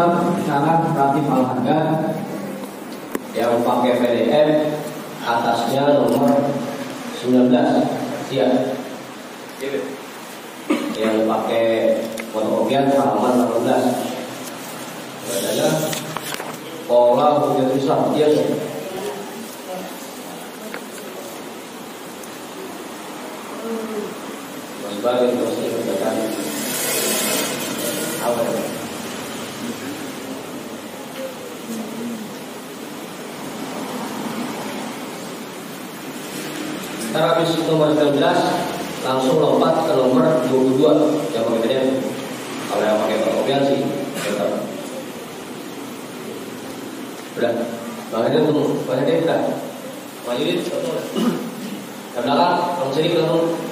kitab Syarah Ratib Al-Haddad yang pakai PDF, atasnya nomor 19. Siap. Yang pakai fotokopian halaman 18. Bacanya Qala Hujjatul Islam. Iya. Sebagai dosen bacaan apa? Habis nomor 19 langsung lompat ke nomor 22 yang pakai PDF. Kalau yang pakai fotokopian sih tetap. Udah. Makanya tunggu. Makanya udah. Majuin tunggu. Ke belakang, kamu sini ketemu.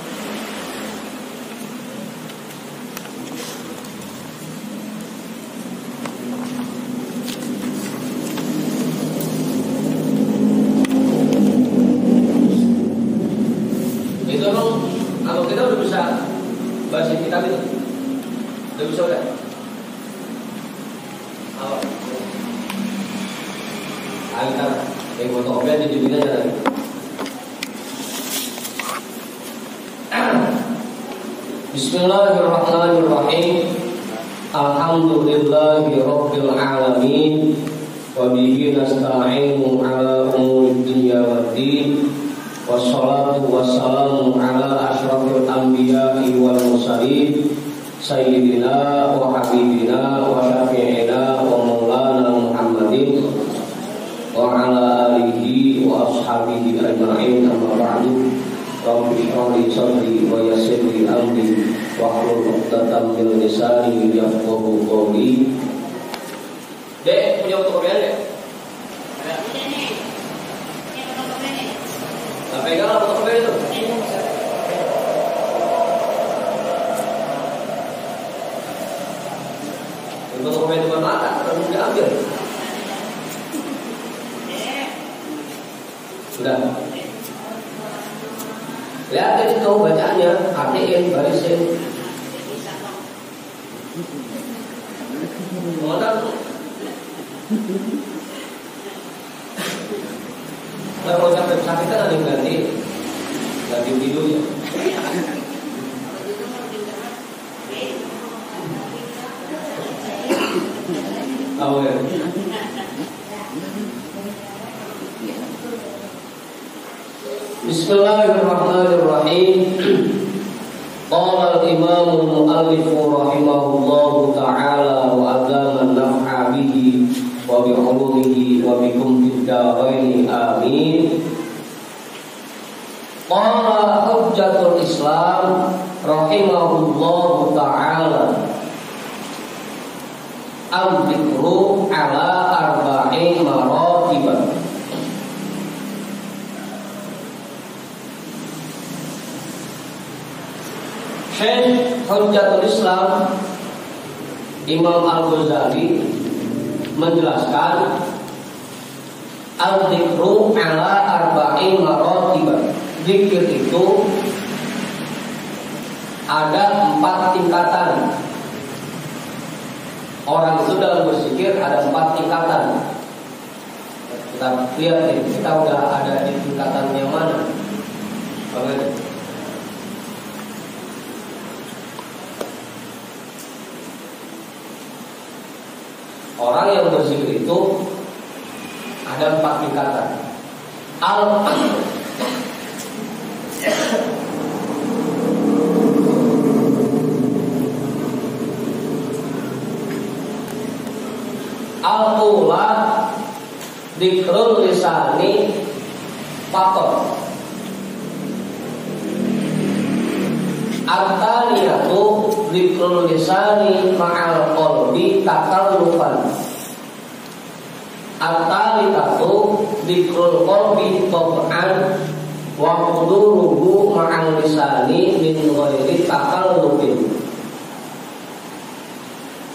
Kalau kita udah bisa bahasa kitab itu, udah bisa udah. Awal. Antar yang fotokopian di dunia aja lagi. Bismillahirrahmanirrahim. Alhamdulillahirabbil alamin. Wa bihi nasta'inu ala umuri dunya waddin. Wassalatu wassalamu ala asyrafil anbiya'i wal mursalin sayyidina wa habibina wa syafi'ina wa maulana Muhammadin wa ala alihi wa ashabihi ajma'in, amma ba'du. Rabbi shrah li sadri wa yassir li amri wahlul 'uqdatam min lisani yafqahu qawli. Dek, punya fotokopian dek? Pegang apa fotokopian itu? Fotokopian depan mata, harus diambil. Sudah. Lihat itu bacaannya, artiin, barisin. Mana? Kalau sampai sakit kan ada yang ganti tidurnya. Tahu ya? Bismillahirrahmanirrahim. Qala al-imam al-mu'allif rahimahullahu ta'ala wa adama naf'a bihi wa bi ulumihi wa bikum fid darain amin. Qala Hujjatul Islam rahimahullahu ta'ala al-dhikru ala arba'in maratiban. Syekh Hujjatul Islam Imam Al-Ghazali menjelaskan al-dzikru ala arba'in maratiban. Zikir itu ada 4 tingkatan. Orang itu dalam berzikir ada 4 tingkatan. Kita lihat nih, kita udah ada di tingkatan yang mana? Bagaimana? Orang yang berzikir itu ada 4 tingkatan. Al-ula dzikrul lisani faqat. At-taniyatu dzikrul lisani ma'al qalbi takallufan. At-talithatu dzikrul qalbi tab'an wa quduruhu ma'al lisani min ghairi takallufin.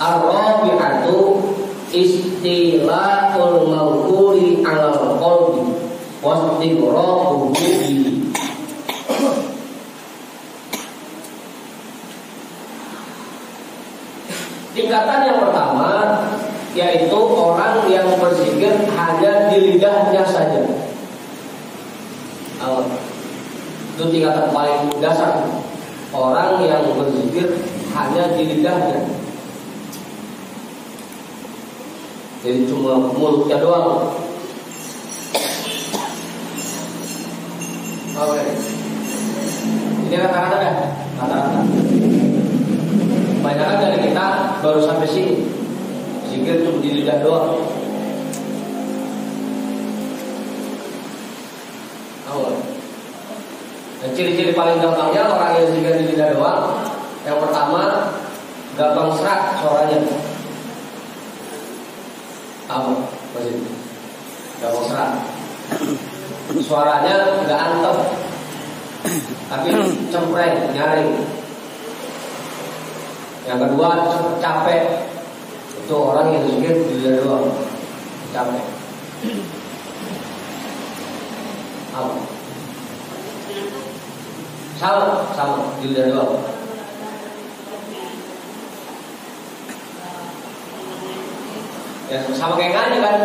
Ar-rabi'atu istilahul mawquli 'alal qalbi wastighraquhu bihi. Tingkatan yang pertama yaitu orang yang berzikir hanya di lidahnya saja. Itu tingkatan paling dasar. Orang yang berzikir hanya di lidahnya. Jadi cuma mulutnya doang. Oke. Ini rata-rata ya, rata-rata. Banyak dari kita baru sampai sini. Zikir cuma di lidah doang. Dan ciri-ciri paling gampangnya orang yang zikir di lidah doang. Yang pertama, gampang serak suaranya. Apa? Masih gampang serak. Suaranya nggak antep, tapi cempreng, nyaring. Yang kedua, cepet capek. Itu orang yang zikir di lidah doang, capek. Apa? Sama di lidah doang. Ya sama kayak ngaji kan.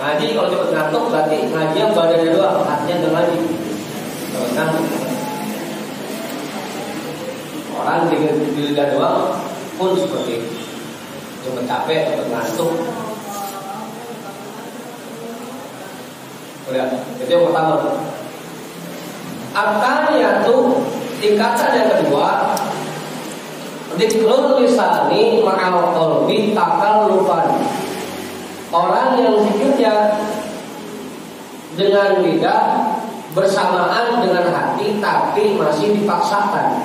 Ngaji kalau cepet ngantuk berarti ngaji yang badannya doang, hatinya nggak ngaji. Cepet ngantuk. Orang di lidah doang pun seperti itu. Cepet capek, cepet ngantuk. Udah, itu yang pertama. Artinya tuh tingkatan yang kedua, dzikrul lisani ma'al qalbi takallufan. Orang yang zikirnya dengan lidah bersamaan dengan hati tapi masih dipaksakan.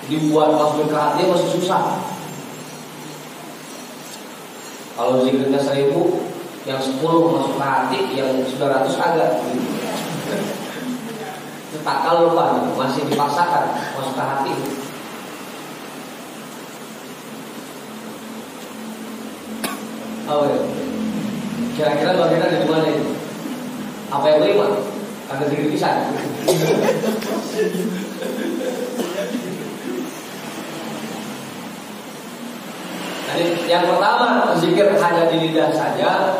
Dibuat masuk ke hati masih susah. Kalau zikirnya 1000, yang 10 masuk ke hati, yang 900 agak. Itu takallufan, masih dipaksakan masuk ke hati. Oh ya. Kira-kira bagian ada di mana ini? Apa yang kelima? Ada zikir pisan. Jadi yang pertama zikir hanya di lidah saja.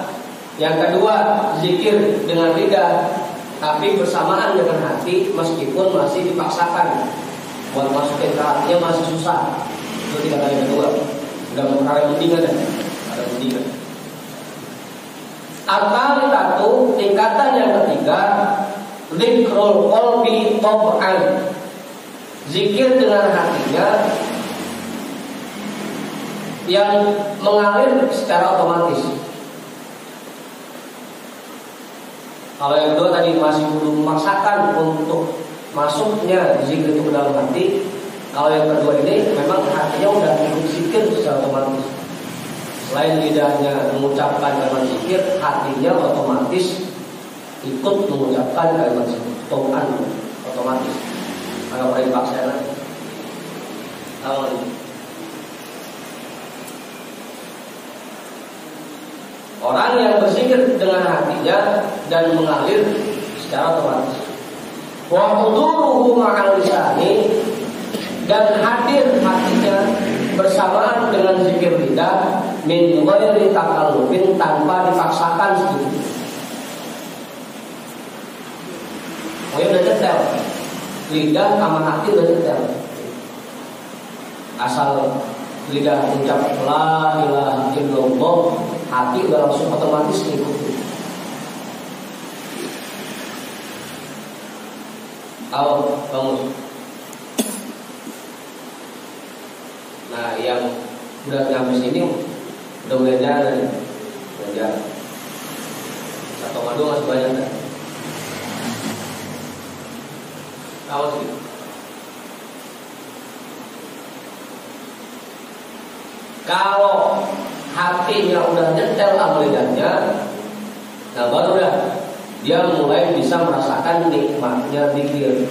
Yang kedua zikir dengan lidah tapi bersamaan dengan hati meskipun masih dipaksakan. Buat masukin ke hatinya masih susah. Itu tingkatan yang kedua. Udah mengarah mendingan dah. Ada mendingan. Al-Thalithatu, tingkatan yang ketiga, dzikrul qalbi tab'an. Zikir dengan hatinya yang mengalir secara otomatis. Kalau yang kedua tadi masih belum memaksakan untuk masuknya zikir itu ke dalam hati. Kalau yang kedua ini memang hatinya udah ikut zikir secara otomatis. Selain lidahnya mengucapkan kalimat zikir, hatinya otomatis ikut mengucapkan kalimat zikir. Tab'an, otomatis. Kalau perlu dipaksa lagi. Orang yang berzikir dengan hatinya dan mengalir secara otomatis. Wa huduruhu ma'al lisani, dan hadir hatinya bersamaan dengan zikir lidah min ghairi takallufin, tanpa dipaksakan sedikit. Oh ya udah detail. Lidah sama hati udah detail. Asal lidah ucap la ilaha illallah, hati udah langsung otomatis ngikutin. Bangun. Nah, yang udah nyampe sini udah mulai jalan. Satu madu masih banyak kan? Tahu sih. Kalau hatinya udah nyetel sama lidahnya, nah baru dah dia mulai bisa merasakan nikmatnya zikir.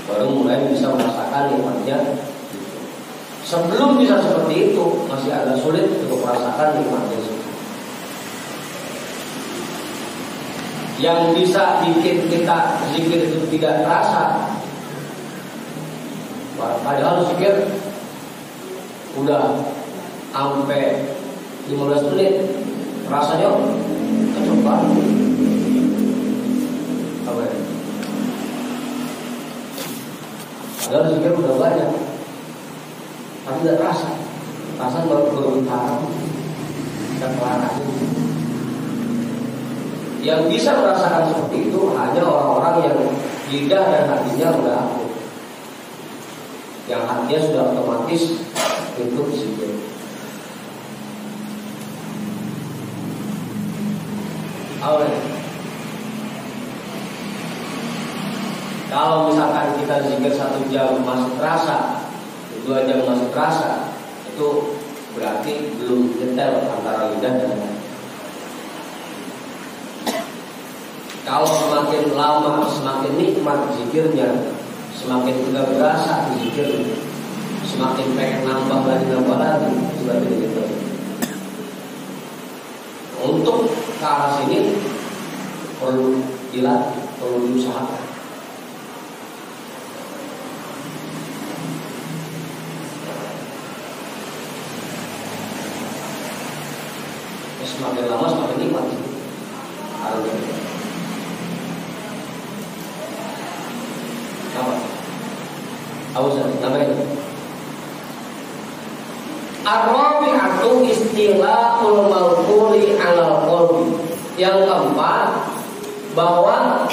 Baru mulai bisa merasakan nikmatnya. Sebelum bisa seperti itu masih agak sulit untuk merasakan nikmatnya zikir. Yang bisa bikin kita zikir itu tidak terasa, padahal zikir udah sampai 15 menit rasanya kecoba apa ya? Padahal zikir udah banyak tapi tidak terasa, perasaan baru tahu dan kelar. Yang bisa merasakan seperti itu hanya orang-orang yang lidah dan hatinya udah aktif, yang hatinya sudah otomatis untuk zikir. Kalau misalkan kita zikir 1 jam masih terasa, 2 jam masih terasa, itu berarti belum detail antara lidah dan hati. Kalau semakin lama semakin nikmat zikirnya, semakin kita berasa zikirnya, semakin pengen nambah lagi itu berarti begitu. Untuk ke arah sini perlu dilatih, perlu diusahakan. Semakin lama semakin nikmat. Ar-rabi'atu istilahul mawquli 'alal qalbi. Yang keempat, bahwa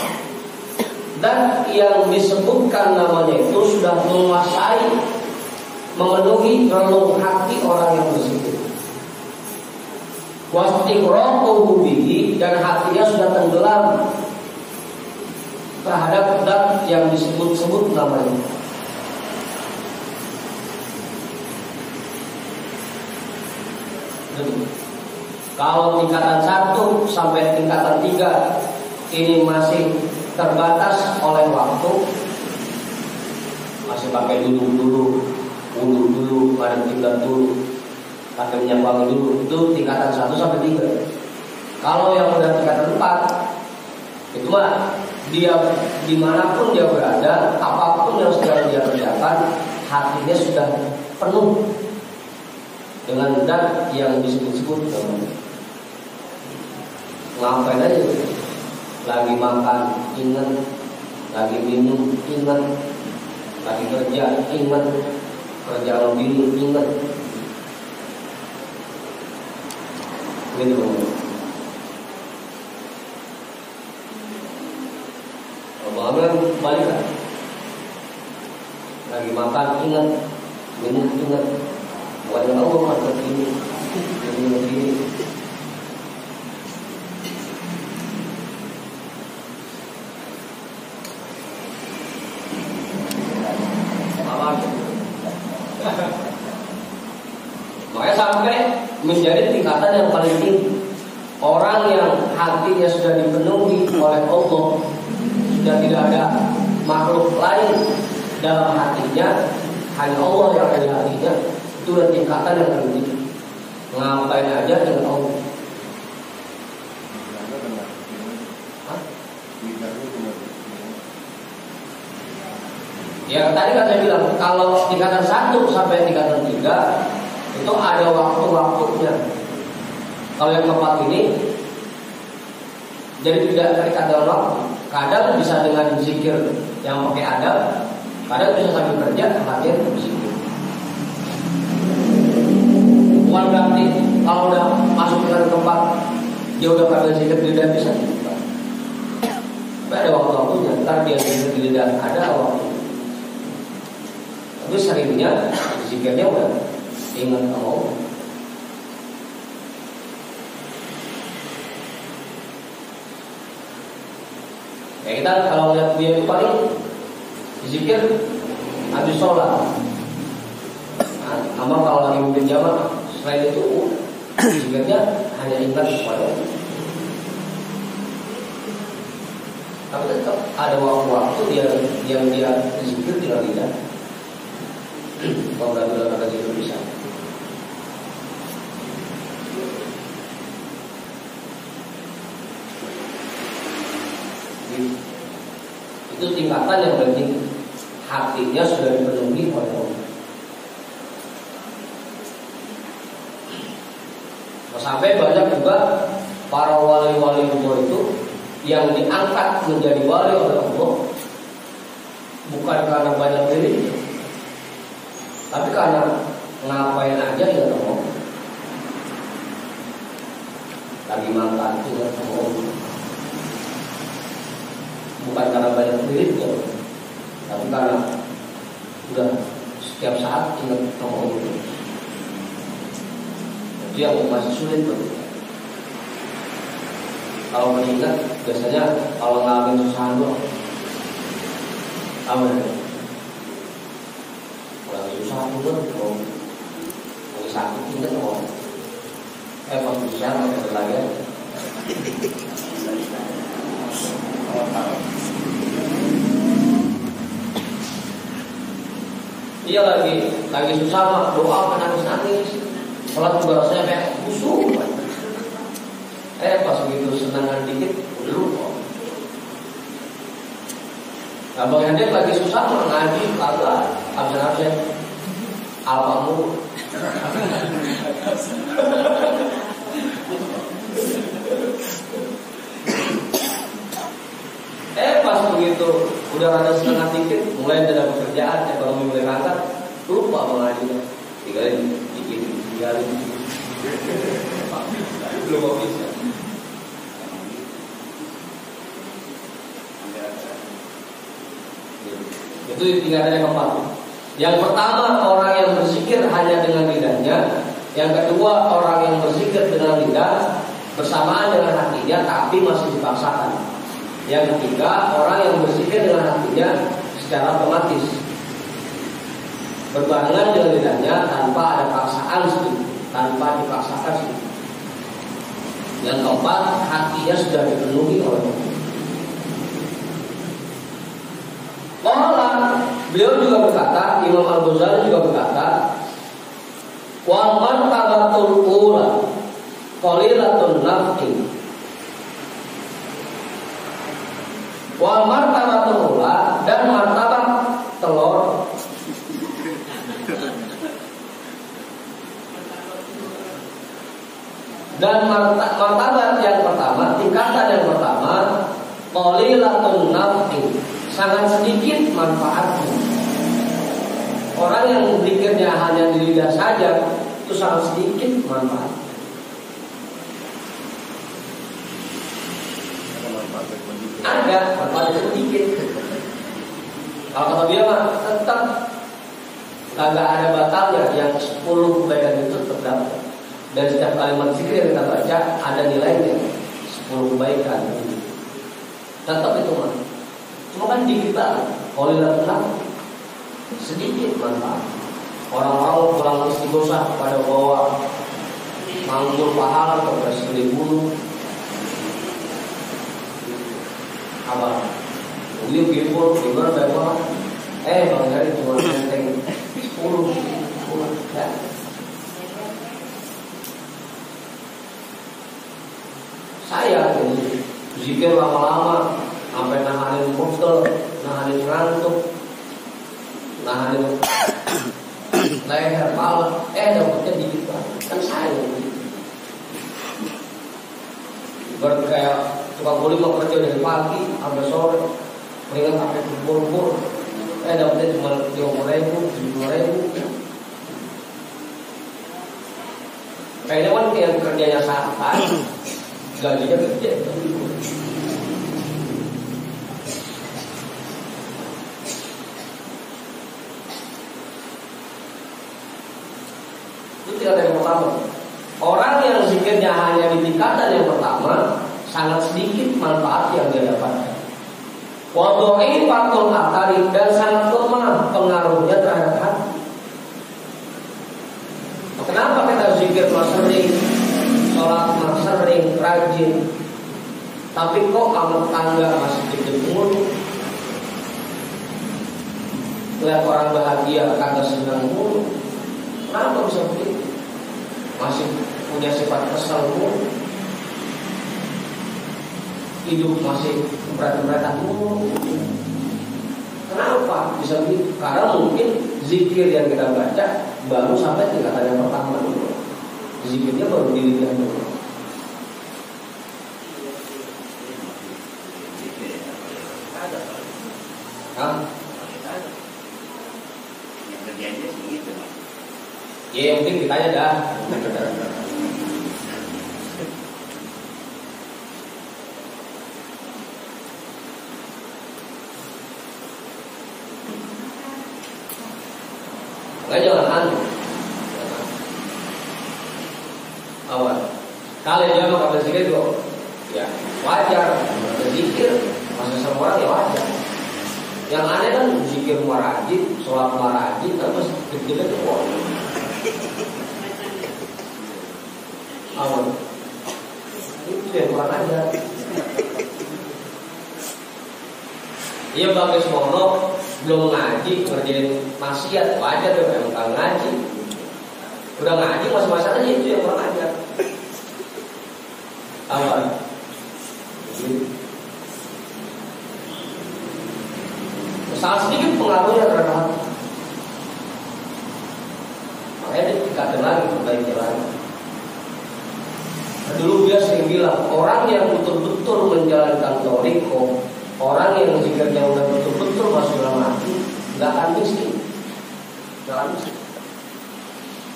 dan yang disebutkan namanya itu sudah menguasai, memenuhi relung hati orang yang berzikir. Wastighraquhu bihi, dan hatinya sudah tenggelam terhadap zat yang disebut-sebut namanya. Kalau tingkatan 1 sampai tingkatan 3 ini masih terbatas oleh waktu, masih pakai duduk dulu, wudhu dulu, pada tinggal dulu, pakai minyak wangi dulu, itu tingkatan 1 sampai 3. Kalau yang udah tingkatan 4, itu mah dia dimanapun dia berada, apapun yang sedang dia kerjakan, hatinya sudah penuh dengan zat yang disebut-sebut namanya. Ngapain aja? Lagi makan ingat, lagi minum ingat, lagi kerja ingat, kerja lebih ingat. Gitu. Abang-abang balik kan? Lagi makan ingat, minum ingat. Bukan Allah makan begini, begini. Makanya sampai menjadi tingkatan yang paling tinggi. Orang yang hatinya sudah dipenuhi oleh Allah, sudah tidak ada makhluk lain dalam hatinya, hanya Allah yang ada di hatinya, itu adalah tingkatan yang paling tinggi. Ngapain aja dengan Allah. Ya tadi kan saya bilang, kalau tingkatan 1 sampai tingkatan 3 itu ada waktu-waktunya. Kalau yang keempat ini jadi tidak terikat dalam waktu. Kadang bisa dengan zikir yang pakai adab, kadang bisa sambil kerja latihan berzikir. Bukan berarti kalau udah masuk tingkatan keempat dia udah pada zikir di lidah bisa. Tapi ada waktu-waktunya. Ntar dia zikir di lidah ada waktu. Tapi seringnya zikirnya udah ingat sama Allah. Ya kita kalau lihat dia itu paling zikir habis sholat. Nah, kalau lagi mimpin jamaah, selain itu zikirnya hanya ingat kepada Allah. Tapi tetap ada waktu-waktu dia zikir tinggal lidah. Kalau nggak bilang kata zikir bisa. Itu tingkatan yang berarti hatinya sudah dipenuhi oleh Allah. Sampai banyak juga para wali-wali Allah itu yang diangkat menjadi wali oleh Allah bukan karena banyak diri, tapi karena ngapain aja ya Allah. Lagi makan juga Allah. Bukan karena banyak diri ya, tapi karena udah setiap saat ingat Allah itu. Itu yang masih sulit tuh. Kalau mengingat biasanya kalau ngalamin susah doang. Aman. Kalau susah juga kalau lagi sakit ingat kok. Pas bisa nggak lagi. Iya lagi susah mah doa nangis. Sholat juga rasanya kayak busuk. Pas begitu senangan dikit udah lupa. Nah Bang Hendrik lagi susah mah ngaji kagak absen alpamu. Pas begitu udah ada setengah dikit mulai ada pekerjaan ekonomi mulai lancar lupa mengajinya tinggalin belum mau bisa. Itu tingkatan yang keempat. Yang pertama orang yang berzikir hanya dengan lidahnya. Yang kedua orang yang berzikir dengan lidah bersamaan dengan hatinya tapi masih dipaksakan. Yang ketiga orang yang berzikir dengan hatinya secara otomatis berbarengan dengan lidahnya tanpa ada paksaan sedikit, tanpa dipaksakan sedikit. Yang keempat hatinya sudah dipenuhi oleh Allah. Beliau juga berkata, Imam Al-Ghazali juga berkata, wa martabatul ula qalilatun naf'i wa martabatul ula, dan martabat telur dan martabat yang pertama, tingkatan yang pertama qalilatun naf'i, sangat sedikit manfaatnya. Orang yang berpikirnya hanya di lidah saja itu sangat sedikit manfaat. Ada manfaat sedikit. Kalau kata dia mah tetap kagak ada batalnya, yang 10 kebaikan itu tetap dapat. Dan setiap kalimat zikir yang kita baca ada nilainya 10 kebaikan. Tetap itu mah. Cuma kan dikit banget. Qalilatun sedikit manfaat. Orang-orang pulang istighosah pada bawa manggur pahala ke presiden bunuh. Apa? Beliau gimbal, gimana bapak? Bang Dari cuma nenteng 10 ya. Saya jadi zikir lama-lama sampai nahanin muskel, nahanin ngantuk, nahanin leher, kepala, dapetnya dikit banget. Kan saya kayak tukang kuli mau kerja dari pagi sampai sore, mendingan sampai kubur-kubur, dapetnya cuma 50.000, 70.000. Kayaknya kan yang kerjanya santai, gajinya gede. Itu tingkatan yang pertama. Orang yang zikirnya hanya di tingkatan yang pertama, sangat sedikit manfaat yang dia dapatkan. Wadu'i fatul akari, dan sangat lemah pengaruhnya terhadap hati. Kenapa kita zikir mas sering, sholat mas sering, rajin, tapi kok amal tangga masih gede mulu? Lihat orang bahagia kagak senang mulu. Kenapa bisa begitu? Masih punya sifat kesal mulu, hidup masih berat-beratan mulu. Kenapa bisa begitu? Karena mungkin zikir yang kita baca baru sampai tingkatan yang pertama dulu. zikirnya baru dirinya dulu. Hah? Yang kerjanya segitu. Ya yang penting ditanya dah. Enggak jangan anu. Awal. Kalau dia mau kabar zikir kok, ya wajar. Berzikir masa semua orang ya wajar. Yang aneh kan zikir rajin, sholat rajin, terus zikirnya itu kok. Awal. Itu yang kurang aja. Iya Bang Kesmono belum ngaji ngerjain maksiat wajar tuh emang kalau ngaji. Udah ngaji masa-masanya itu yang kurang ajar. Apa? Sangat sedikit pengaruhnya terhadap hati. Makanya dia dikatakan lagi perbaiki lagi. Dulu dia sering bilang orang yang betul-betul menjalankan thariqah, orang yang zikirnya udah betul-betul masuk dalam hati, nggak akan miskin. Nggak akan miskin.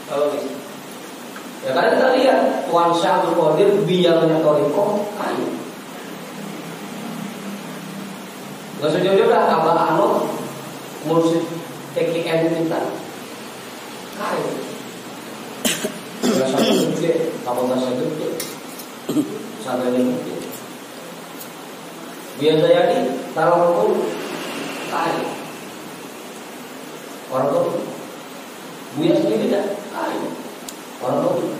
Kalau miskin. Ya karena kita lihat Tuan Syekh Abdul Qadir biangnya thariqah kayu. Nggak sejauh-jauh dah Abah Anwar mursyid TKN kita kayu. Nggak sampai gede, kapasitasnya gede, sangganya gede. Biasa jadi taruh pun kayu. Orang tuh Buya sendiri tidak kayu. Orang tuh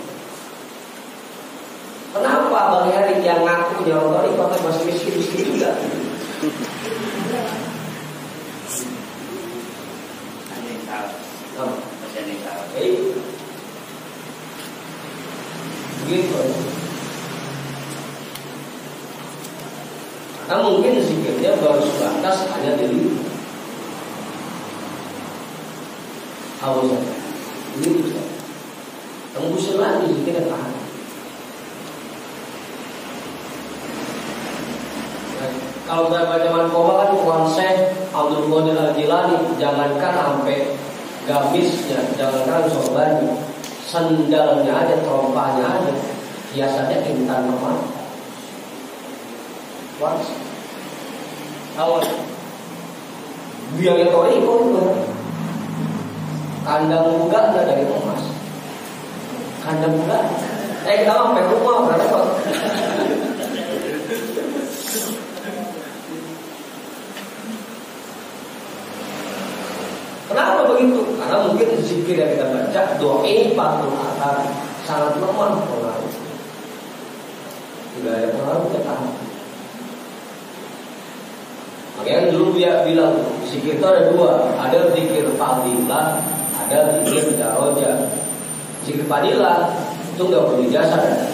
kenapa Bang Heri yang ngaku punya orang tua tapi masih miskin juga? Ada yang salah. Masih ada yang salah. Begitu. Karena mungkin zikirnya baru sebatas hanya diri. Awal saja. Ini bisa. Tembusin lagi zikirnya tahan. Kalau saya baca manqobah kan Tuan Syekh Abdul Qadir Al-Jilani, jangankan sampai gamisnya, jangankan sorbannya, sendalnya aja, terompahnya aja, hiasannya intan permata. Wah, awal biangnya thariqah itu kandang budak nggak dari emas, kandang budak, kita sampai rumah berapa? Kenapa begitu? Karena mungkin zikir yang kita baca dha'ifatul athar, sangat lemah pengaruh. Tidak ada pengaruh kita. Makanya dulu dia bilang zikir itu ada dua, ada zikir fadilah, ada zikir darajah. Zikir fadilah itu nggak perlu ijazah.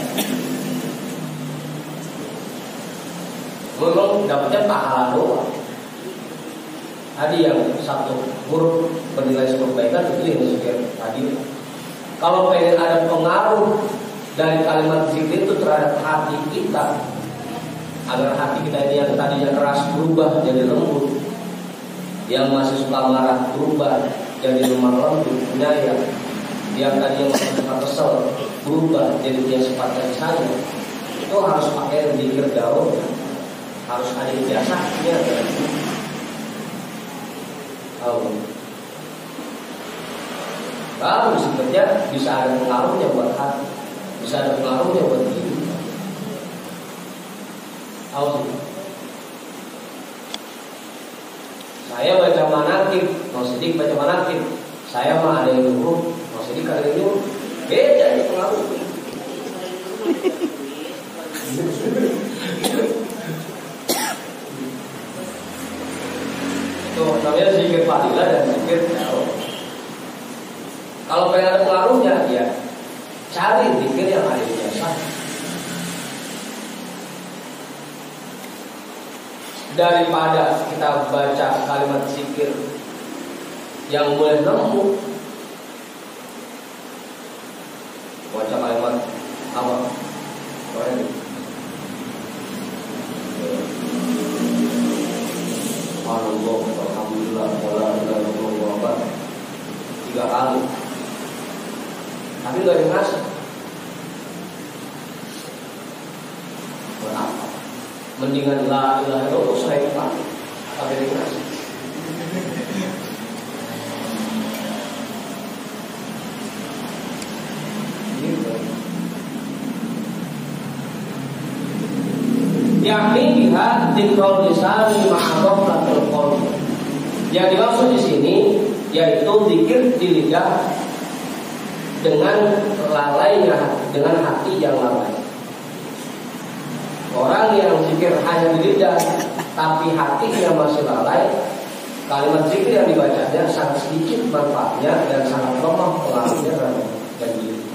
Memang dapatnya pahala doang. Tadi yang satu huruf bernilai 10 kebaikan itu yang zikir fadilah. Kalau pengen ada pengaruh dari kalimat zikir itu terhadap hati kita, agar hati kita ini yang tadinya keras berubah jadi lembut, yang masih suka marah berubah jadi lemah lembut, penyayang, yang tadinya masih suka kesel berubah jadi dia sifat kasih sayang. Itu harus pakai zikir daun, harus ada biasanya. Baru zikirnya bisa ada pengaruhnya buat hati, bisa ada pengaruhnya buat diri. Saya baca manakib, mau sedikit baca manakib. Saya mah ada yang nyuruh, mau sedikit ada yang nyuruh. Beda nih pengaruh. Itu namanya zikir fadilah dan zikir daun. Kalau pengen ada pengaruhnya, ya cari zikir yang ada biasa. Daripada kita baca kalimat zikir yang boleh nemu, baca kalimat Apa? Subhanallah, alhamdulillah, wala ilaha illallah. 3 kali. Tapi nggak dikasih. Buat apa? Mendingan la ilaha illallah 1000 kali. Tapi dikasih. Yakni biha dzikrul lisani ma'adhafatul qalbi. Yang dimaksud di sini yaitu zikir di lidah dengan lalainya, dengan hati yang lalai. Orang yang zikir hanya di lidah tapi hatinya masih lalai, kalimat zikir yang dibacanya sangat sedikit manfaatnya dan sangat lemah pengaruhnya dan diri.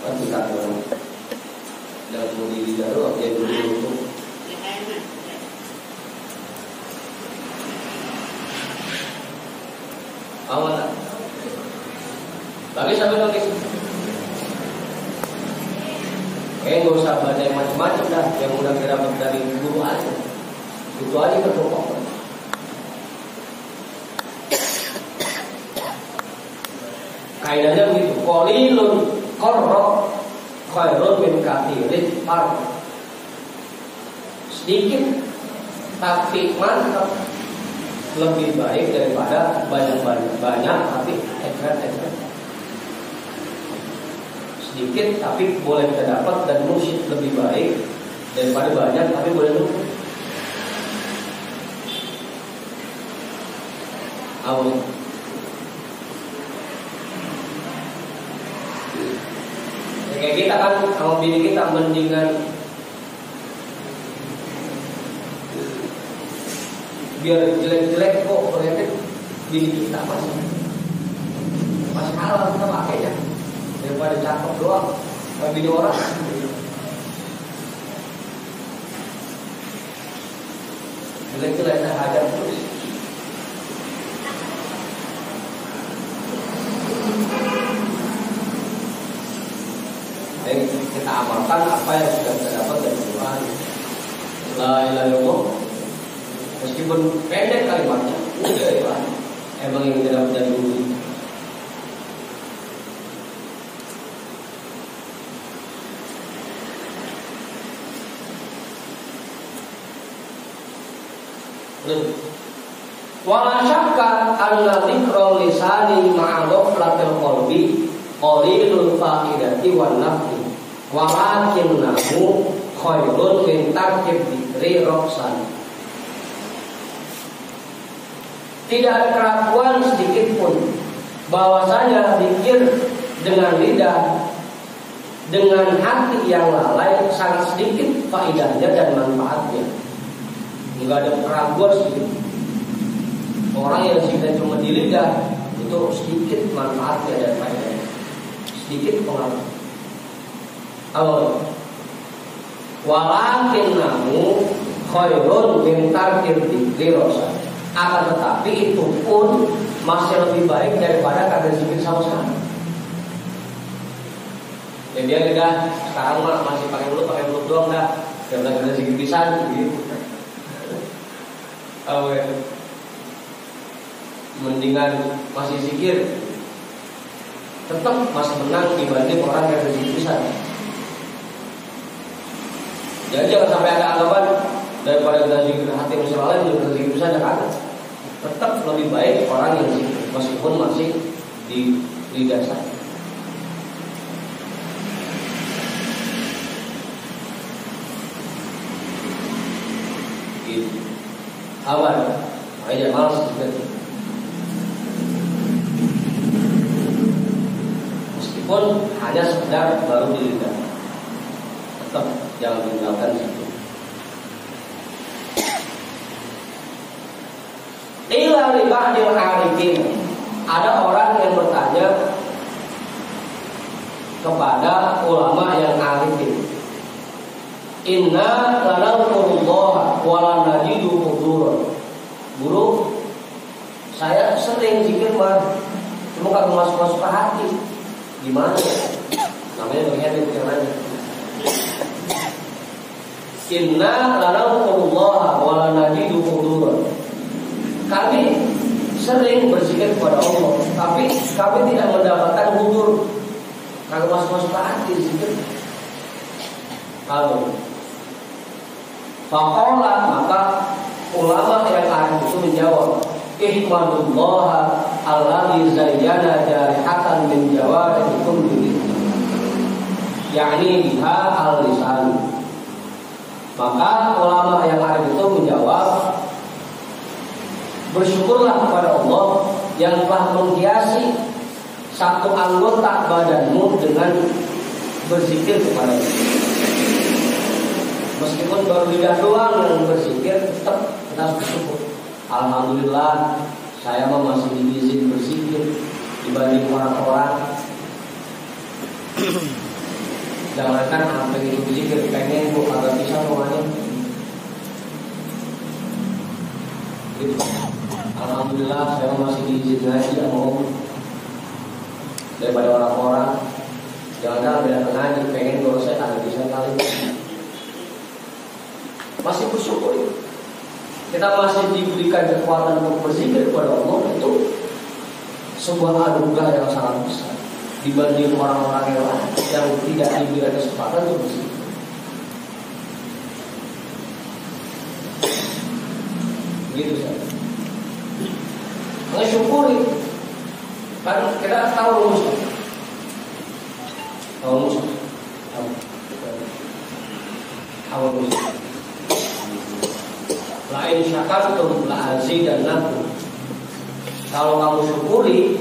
Ketika dan kemudian di dalam dia dulu awal lagi sampai lagi nggak usah baca yang macam-macam dah, yang udah kita dapat dari guru aja, itu aja berpokok. Kaidahnya begitu, qalilun qarra khairun min katsirin farq. Sedikit tapi mantap lebih baik daripada banyak tapi ekstrak. Sedikit tapi boleh kita dapat dan mursyid lebih baik daripada banyak tapi boleh lupa. Awal. Kayak kita kan sama bini kita mendingan biar jelek-jelek kok ternyata bini kita masih halal kita pakainya daripada cakep doang kayak bini orang. Jelek-jelek kita hajar terus. Kita amalkan apa yang sudah kita dapat dari Tuhan. La ilaha illallah. Meskipun pendek kalimatnya, udah emang yang kita dapat dari dulu. Wala syakka anna dzikrul lisani ma'a ghaflatil qalbi qalilul fa'idati wan nafi walakinnahu khairun min tarkib dzikri roksan. Tidak ada keraguan sedikit pun bahwasanya zikir dengan lidah dengan hati yang lalai sangat sedikit faedahnya dan manfaatnya. Enggak ada keraguan sedikit. Orang yang zikir cuma di lidah itu sedikit manfaatnya dan faedahnya, sedikit pengaruh. Allah walakinnahu khairun min tarkib dzikri roksan. Akan tetapi itu pun masih lebih baik daripada kata zikir sama sekali. Ya dia lidah sekarang mah masih pakai mulut doang dah. Daripada kata zikir pisan gitu. Mendingan masih zikir, tetap masih menang dibanding orang yang zikir pisan. Jadi jangan sampai ada anggapan daripada kita zikir hati masih lalai juga kita zikir pisan ada. Tetap lebih baik orang yang zikir meskipun masih di lidah saya. Gitu. Awal, makanya malas zikir. Meskipun hanya sekedar baru di lidah, tetap jangan tinggalkan zikir. Ila li ba'dil arifin. Ada orang yang bertanya kepada ulama yang arifin. Inna lanadhkurullaha wa la najidu huduran. Guru, saya sering zikir mah cuma kagak masuk ke hati. Gimana ya? Namanya berhenti yang lain. Inna lanadhkurullaha wa la najidu huduran. Kami sering berzikir kepada Allah, tapi kami tidak mendapatkan hudur. Kalau masuk hati zikir. Lalu faqala, maka ulama yang arif itu menjawab, ihmadullaha alladzi zayyana jarihatan min jawarihikum bihi, yakni biha al-lisan. Maka ulama yang arif itu menjawab, bersyukurlah kepada Allah yang telah menghiasi satu anggota badanmu dengan berzikir kepada Allah. Meskipun baru lidah doang yang berzikir, tetap kita harus bersyukur. Alhamdulillah, saya masih diizin berzikir dibanding orang-orang. Jangankan sampai itu berzikir, pengen bu agak bisa rumahnya. Gitu. Alhamdulillah, saya masih diizin ngaji mau daripada orang-orang. Jangan-jangan beda ngaji, pengen kalau saya agak bisa kali. Masih bersyukur. Kita masih diberikan kekuatan untuk berzikir kepada Allah, itu sebuah anugerah yang sangat besar dibanding orang-orang yang lain yang tidak diberikan kesempatan untuk berzikir. Begitu saja. Mensyukuri. Kan kita tahu rumusnya. Tahu rumusnya. Tahu rumusnya. Lain syakartum la azidannakum. Kalau kamu syukuri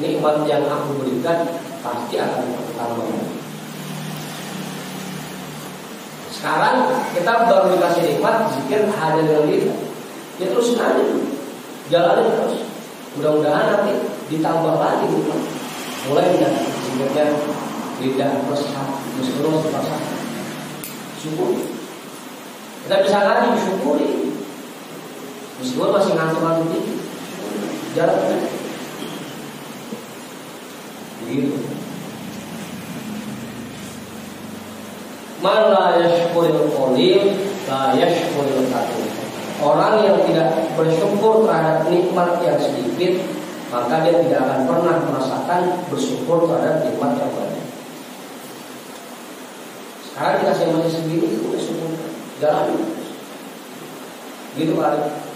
nikmat yang aku berikan, pasti akan bertambah. Sekarang kita baru dikasih nikmat, zikir hanya dengan lidah. Ya terus nanti jalanin terus. Mudah-mudahan nanti ditambah lagi nikmat. Mulai dengan zikirnya lidah plus hati, terus syukuri. Kita bisa ngaji syukuri. Meskipun masih ngantuk-ngantuk tinggi, jalan begitu. Man la yashkuril qalil la yashkuril katsir. Orang yang tidak bersyukur terhadap nikmat yang sedikit, maka dia tidak akan pernah merasakan bersyukur terhadap nikmat yang banyak. Sekarang dikasih masih segini, udah syukur, jalan. Gitu Pak.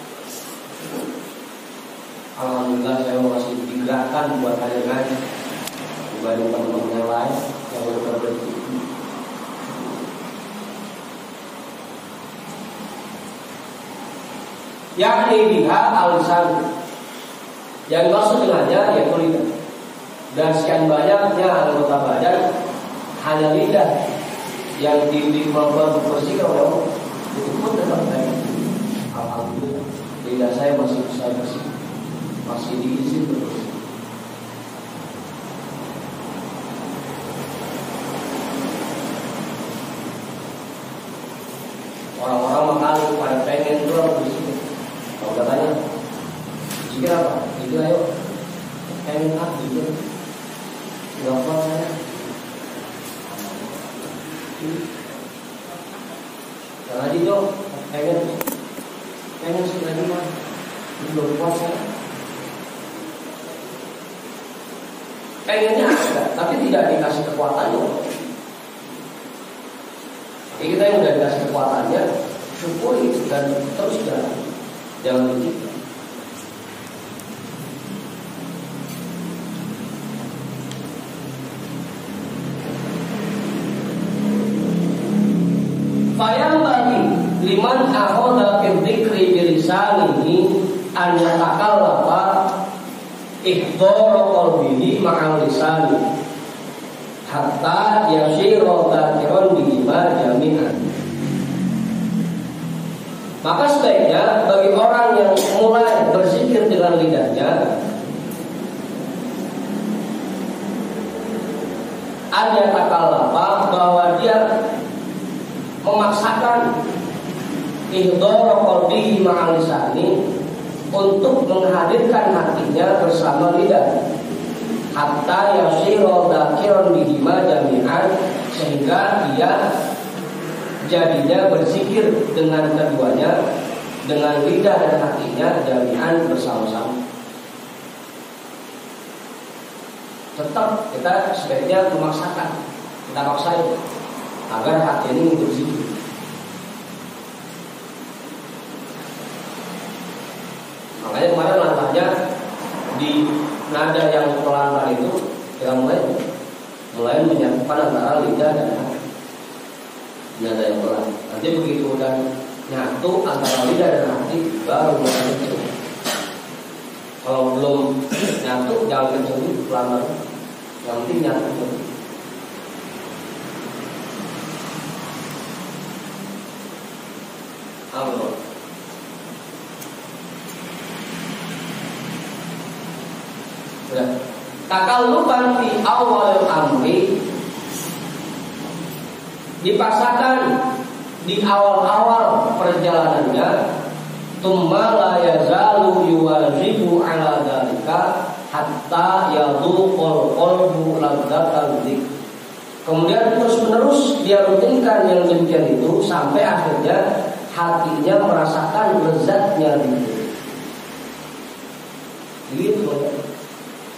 Alhamdulillah saya masih digerakkan buat hadir ngaji dibanding teman-teman yang lain yang benar-benar berzikir. Yakni biha al-lisan, yang dimaksud dengannya yaitu lidah. Dan sekian banyaknya anggota badan, hanya lidah yang dimampukan berzikir oleh Allah, itu pun tetap baik. Alhamdulillah, lidah saya masih bisa berzikir, masih diizin berzikir. Orang-orang makanya pada pengen doang berzikir. Kalau katanya zikir apa? Zikir ayo. Pengen apa zikir? Enggak kuat saya. Jangan lagi dong. Pengen sih lagi mah. Belum kuat saya. Pengennya ada, tapi tidak dikasih kekuatannya. Jadi kita yang udah dikasih kekuatannya, syukuri dan terus jalan. Jangan begitu. Fayam bagi liman akhadha fi dzikri bi lisanihi an yatakallafa ihdara qalbihi ma'al lisani hatta yasira dzakiran bihima jami'an. Maka sebaiknya bagi orang yang mulai berzikir dengan lidahnya, ada takalafa bahwa dia memaksakan ihdara qalbihi ma'al lisani, untuk menghadirkan hatinya bersama lidah. hatta yasira dzakiran bihima jami'an, sehingga dia jadinya berzikir dengan keduanya, dengan lidah dan hatinya jami'an, bersama-sama. Tetap kita sebaiknya memaksakan, kita paksain agar hati ini berzikir. Makanya kemarin lantahnya di nada yang pelan-pelan itu kita mulai menyatukan antara lidah dan hati. Nada yang pelan. Nanti begitu udah nyatu antara lidah dan hati, baru mulai kenceng. Kalau belum nyatu jangan kenceng, pelan-pelan. Yang penting nyatu. Amin. Takalluban fi awal amri, dipaksakan di awal-awal perjalanannya, tsumma la yazalu yuwazibu ala dzalika hatta yadhuqal qalbu ladzatan dzikr. Kemudian terus-menerus dia rutinkan yang demikian itu sampai akhirnya hatinya merasakan lezatnya dzikir. Gitu.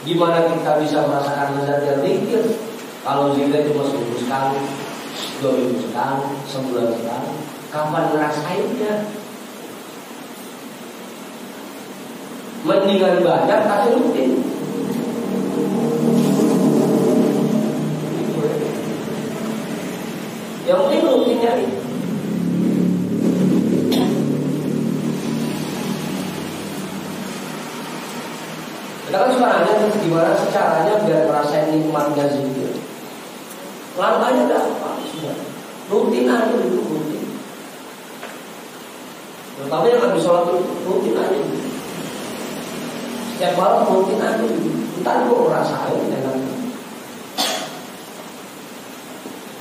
Gimana kita bisa merasakan lezatnya dzikir kalau zikir cuma seminggu sekali, 2 minggu sekali, sebulan sekali? Kapan ngerasainnya? Mendingan banyak tapi rutin. Yang penting rutinnya itu. Kita kan suka nanya gimana caranya biar merasain nikmatnya zikir. Langkahnya gampang, sudah. Rutin aja dulu, rutin. Terutama yang habis sholat itu rutin aja dulu. Setiap malam rutin aja dulu. Ntar gue merasain dengan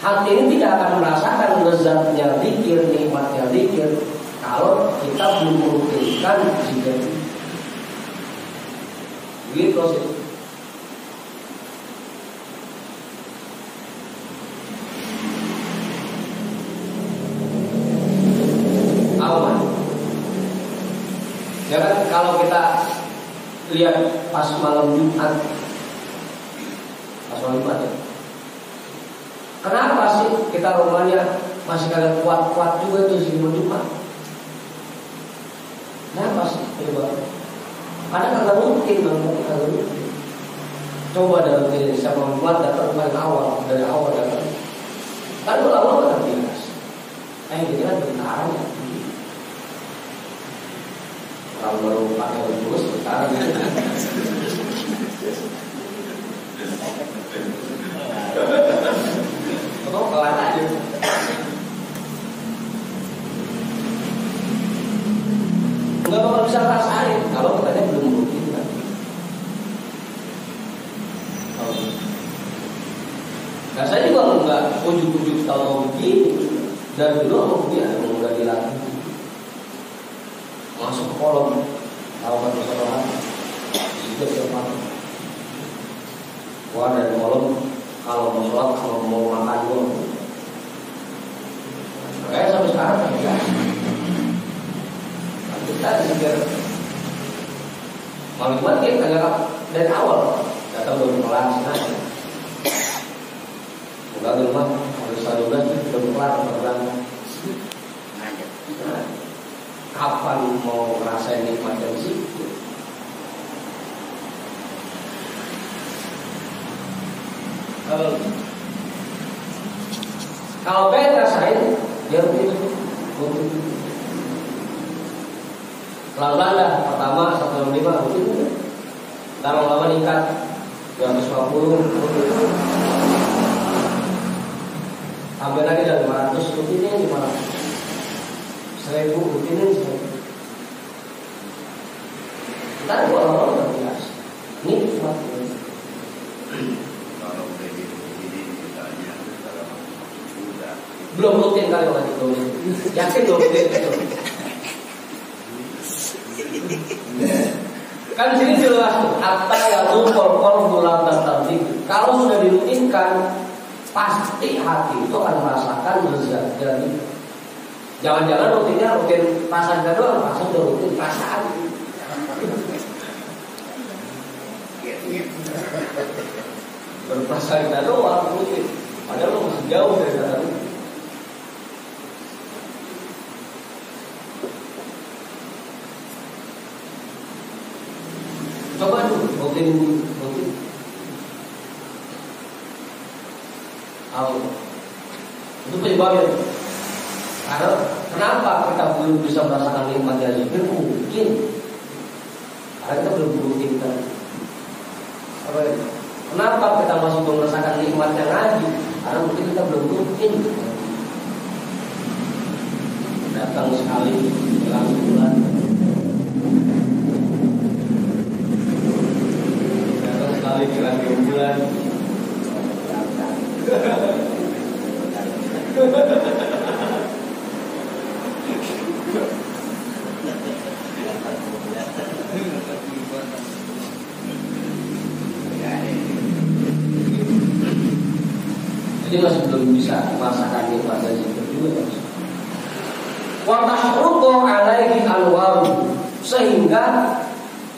hati ini tidak akan merasakan lezatnya zikir, nikmatnya zikir kalau kita belum merutinkan zikir. Gitu sih. Aman. Ya kan kalau kita lihat pas malam Jumat, ya. Kenapa sih kita rumahnya masih kagak kuat-kuat juga itu sebelum Jumat? Kenapa sih? Karena kagak mungkin, kagak mungkin. Coba dalam diri siapa membuat datang paling awal, dari awal datang. Kan lama-lama terbiasa. Jadi kan bentarnya. Kalau baru pakai terus bentar. Atau kelar aja. Enggak bakal bisa rasain kalau katanya belum rutin kan. Nah saya juga enggak ujuk-ujuk tahu begini. Dan dulu aku dia enggak dilatih. Masuk ke kolom, tahu kan masalah itu siapa? Wah dari kolom kalau mau sholat, kalau mau makan dulu. Kayak sampai sekarang kan ya. Kita dipikir malam Jumat dia kagak dari awal datang dari kelas aja. Enggak di rumah harus 12 belum kelar berangkat. Nah, kapan mau ngerasain nikmatnya sih? Kalau pengen ngerasain, dia begitu. Pelan-pelan dah, pertama 105 rutin. Lama-lama meningkat 250 rutin. Tambah lagi dari 500 rutinnya 500. 1000 rutinnya 1000. Ntar gua lama-lama terbiasa. Ini cuma kalau begini misalnya dalam sudah belum rutin kali orang itu. Yakin belum rutin itu. Kan di sini jelas tuh, hatta yaqul qalbu la tasaddiq. Kalau sudah dirutinkan, pasti hati itu akan merasakan lezat dari. Jangan-jangan rutinnya rutin rasa doang, pas udah rutin perasaan. Berprasangka doang rutin, padahal lo masih jauh dari sana. Coba dulu rutin. Itu penyebabnya. Karena kenapa kita belum bisa merasakan nikmatnya zikir? Mungkin karena kita belum rutinkan. Kenapa kita masih belum merasakan nikmatnya ngaji? Karena mungkin kita belum rutin. Datang sekali dalam bulan, datang sekali dalam bulan. Jadi masih belum bisa merasakan nikmatnya zikir juga. Wa tahruqu alaihi alwaru, sehingga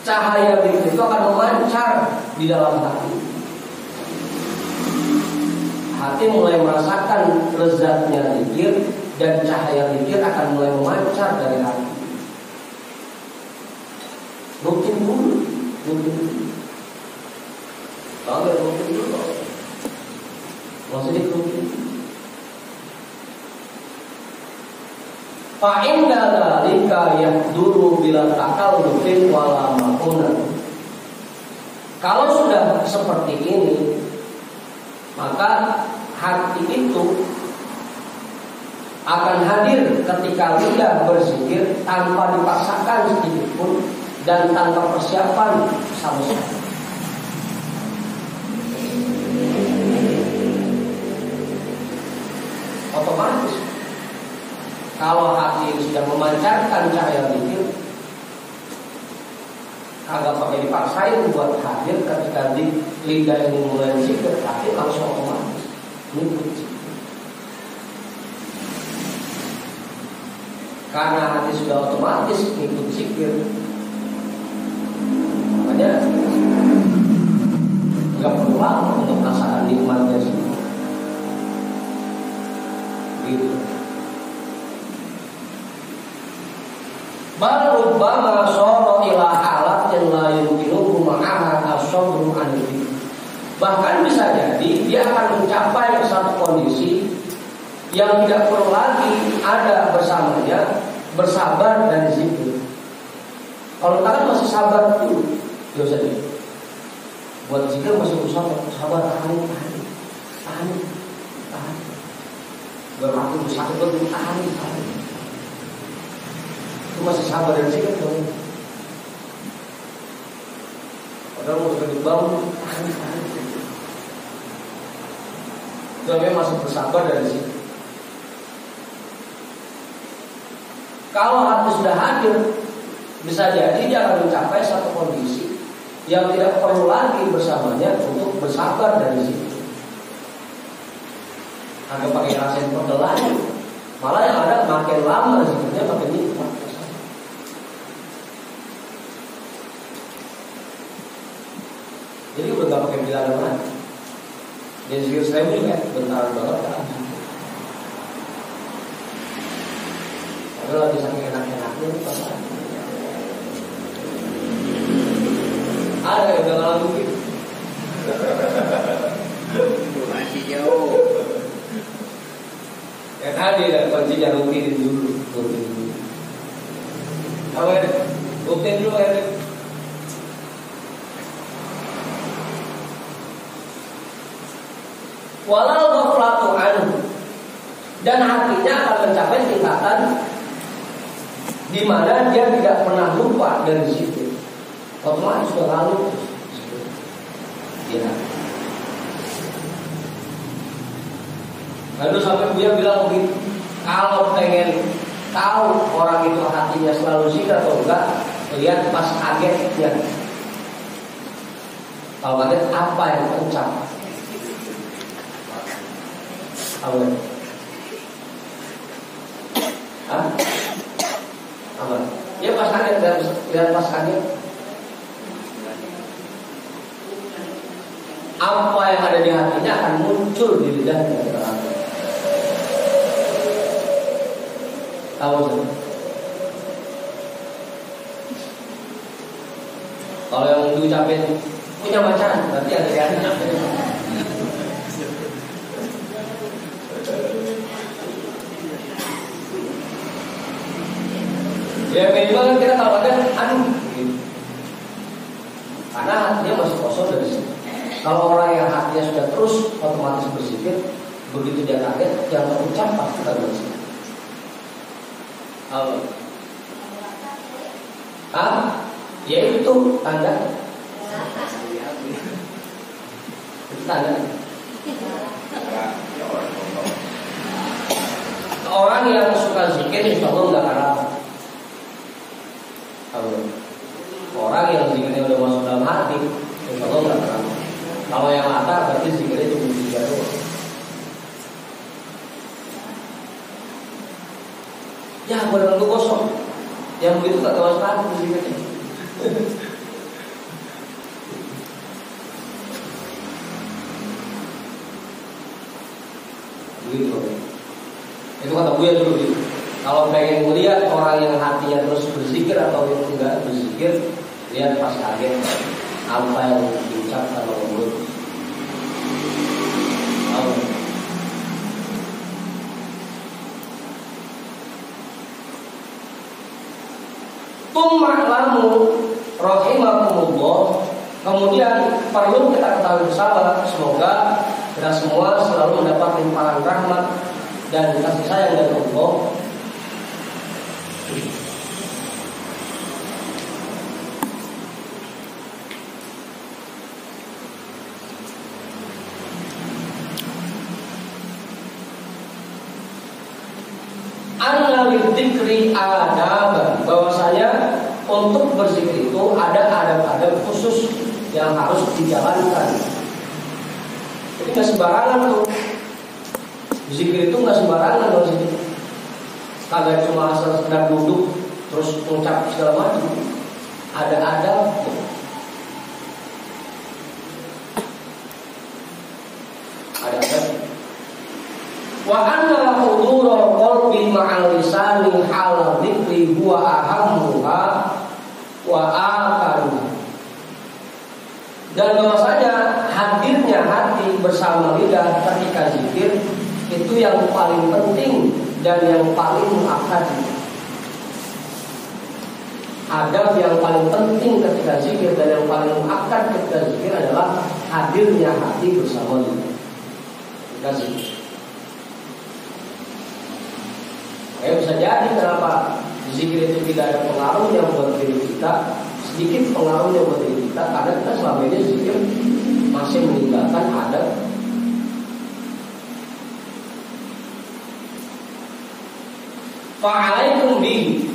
cahaya zikir itu akan memancar di dalam hati. Hati mulai merasakan lezatnya zikir dan cahaya zikir akan mulai memancar dari hati. Rutin dulu. Kalau rutin dulu, maksudnya rutin. Fa'inda dzalika yahduru bila takallufin wala maqunan. Kalau sudah seperti ini, maka hati itu akan hadir ketika lidah berzikir tanpa dipaksakan sedikit pun dan tanpa persiapan sama sekali. Otomatis kalau hati sudah memancarkan cahaya zikir, agak pakai dipaksain buat hadir ketika lidah ini mulai zikir, hati langsung otomatis ngikut zikir. Karena hati sudah otomatis ngikut zikir, makanya nggak perlu lama untuk merasakan nikmatnya zikir. Gitu. Baru bama soro ila halat yang lain yumkinu ma'aha as-sabru anil. Bahkan bisa jadi dia akan mencapai satu kondisi yang tidak perlu lagi ada bersamanya bersabar dan zikir. Kalau kita masih sabar dulu, biasa deh. Buat zikir masih sabar, tahan. Berarti sakit betul, tahan. Itu masih sabar dan zikir dong. Padahal mau sedikit bangun, tahan. Itu masih bersabar dan zikir. Kalau hati sudah hadir, bisa jadi dia akan mencapai satu kondisi yang tidak perlu lagi bersamanya untuk bersabar dan zikir. Agak pakai rasain pergelangan, malah yang ada makin lama zikirnya makin nikmat. Jadi udah gak pakai bilangan lagi. Dan zikir saya juga bentar banget kan. Padahal lagi saking enak-enaknya itu pas ada yang udah ngalamin gitu. Masih jauh. Ya tadi ada kuncinya rutin dulu. Apa ya? Rutin dulu ya. Walau ghaflatu anhu, dan hatinya akan mencapai tingkatan di mana dia tidak pernah lupa dari situ. Otomatis sudah lalu. Ya. Lalu sampai dia bilang begitu, kalau pengen tahu orang itu hatinya selalu zikir atau enggak, lihat pas kagetnya Kalau kaget apa yang terucap? Apa? Hah? Apa? Ya pas kaget, lihat pas kaget. Apa yang ada di hatinya akan muncul di lidahnya. Tahu sih? Kalau yang diucapin punya pacar, berarti ada di hatinya. Ya minimal kita kalau ada aduh gitu. Karena hatinya masih kosong dari situ. Kalau orang yang hatinya sudah terus otomatis berzikir, begitu dia kaget yang terucap pasti akan berzikir. Ya itu tanda. Itu tanda. Orang yang suka zikir insya Allah nggak kalah. Orang yang zikirnya udah masuk dalam hati, insya Allah nggak kalah. Kalau yang mata berarti zikirnya cuma 3 doang. Ya badan lu kosong. Yang begitu tak tahu sekali zikirnya. Begitu. Itu kata Buya dulu gitu. Kalau pengen melihat orang yang hatinya terus berzikir atau yang enggak berzikir, lihat pas kaget apa yang diucapkan oleh mulut. Tuma'lamu rahimakumullah. Kemudian perlu kita ketahui bersama, semoga kita semua selalu mendapat limpahan rahmat dan kasih sayang dari Allah. Anna lidzikri adab, bahwasanya untuk berzikir itu ada adab-adab khusus yang harus dijalankan. Jadi nggak sembarangan tuh. Zikir itu nggak sembarangan loh sih. Kagak cuma asal sekedar duduk terus mengucap segala macam. Ada adab. Ada adab. Wa anna hudura qalbi ma'al lisani hala dzikri huwa ahammuha wa akaruha. Dan bahwasanya hadirnya hati bersama lidah ketika zikir itu yang paling penting dan yang paling muakkad. Adab yang paling penting ketika zikir dan yang paling muakkad ketika zikir adalah hadirnya hati bersama lidah ketika zikir. Bisa jadi kenapa zikir itu tidak ada pengaruhnya buat diri kita, sedikit pengaruhnya buat diri kita, karena kita selama ini zikir masih meninggalkan adab. Fa'alaikum bihi,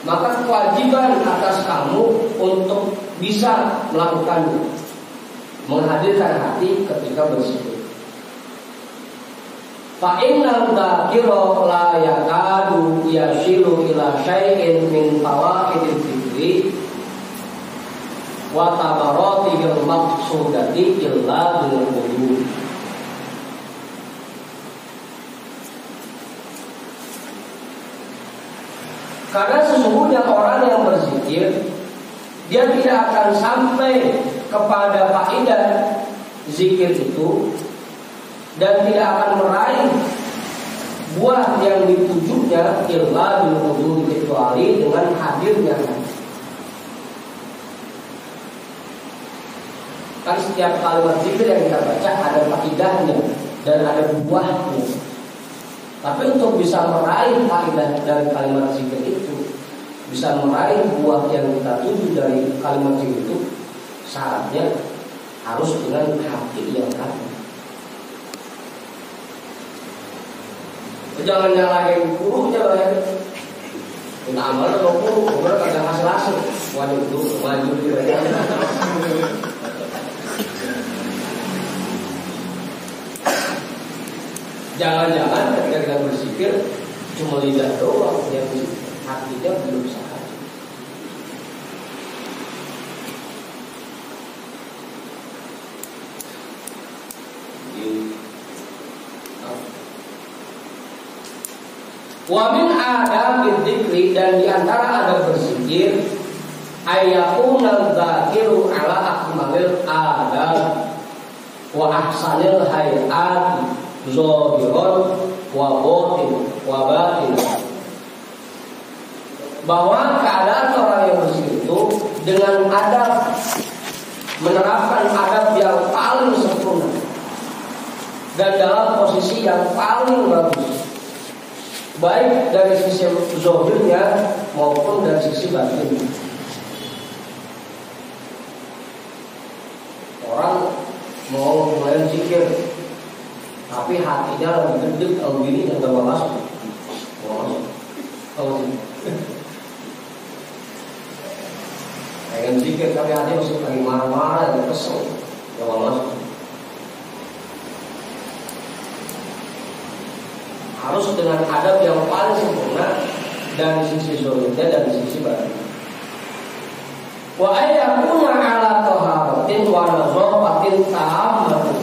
maka kewajiban atas kamu untuk bisa melakukannya, menghadirkan hati ketika berzikir. Fa innal dzakira la yakadu yasilu ila syai'in min fawaidil dzikri wa tabaratil maqsudati illa bil qulub. Karena sesungguhnya orang yang berzikir dia tidak akan sampai kepada faedah zikir itu dan tidak akan meraih buah yang ditujunya illa bil qulub, kecuali dengan hadirnya hati. Kan setiap kalimat zikir yang kita baca ada faedahnya dan ada buahnya. Tapi untuk bisa meraih faedah dari kalimat zikir itu, bisa meraih buah yang kita tuju dari kalimat zikir itu, syaratnya harus dengan hati yang hadir. Jangan nyalahin gurunya lah ya. Kita amal kalau guru, bener kagak hasil. Waduh itu maju gitu ya. Jangan-jangan ketika kita berzikir cuma lidah doang yang hatinya belum sah. Wa min adabil dzikri, dan diantara adab berzikir ayyakuna dzakiru ala akmalil adab wa ahsanil hayati zahiran wa batin, bahwa keadaan orang yang berzikir itu dengan adab, menerapkan adab yang paling sempurna dan dalam posisi yang paling bagus, baik dari sisi zahirnya maupun dari sisi batin. Orang mau mulai zikir, tapi hatinya lagi gede, kalau gini yang gak masuk. Kalau pengen zikir tapi hati masih lagi marah-marah dan kesel, gak masuk. Harus dengan adab yang paling sempurna dari sisi zahirnya dan sisi batin. Wa ayyakuna ala taharatin wa nazafatin tammatin,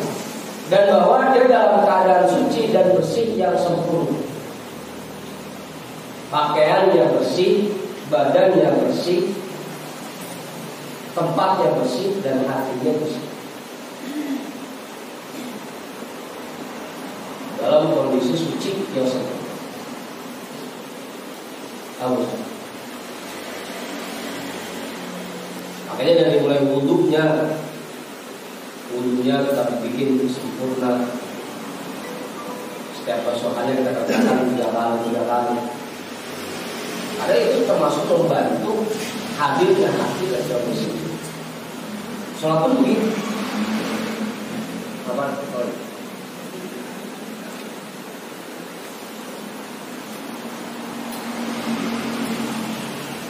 dan bahwa dia dalam keadaan suci dan bersih yang sempurna. Pakaiannya bersih, badannya bersih, tempatnya bersih, dan hatinya bersih. Dalam kondisi suci yang sempurna. Makanya dari mulai wudhunya kita bikin sempurna. Setiap pasokannya kita kerjakan 3 kali. Ada itu termasuk membantu hadirnya hati dan bersih. Sholat pun begitu.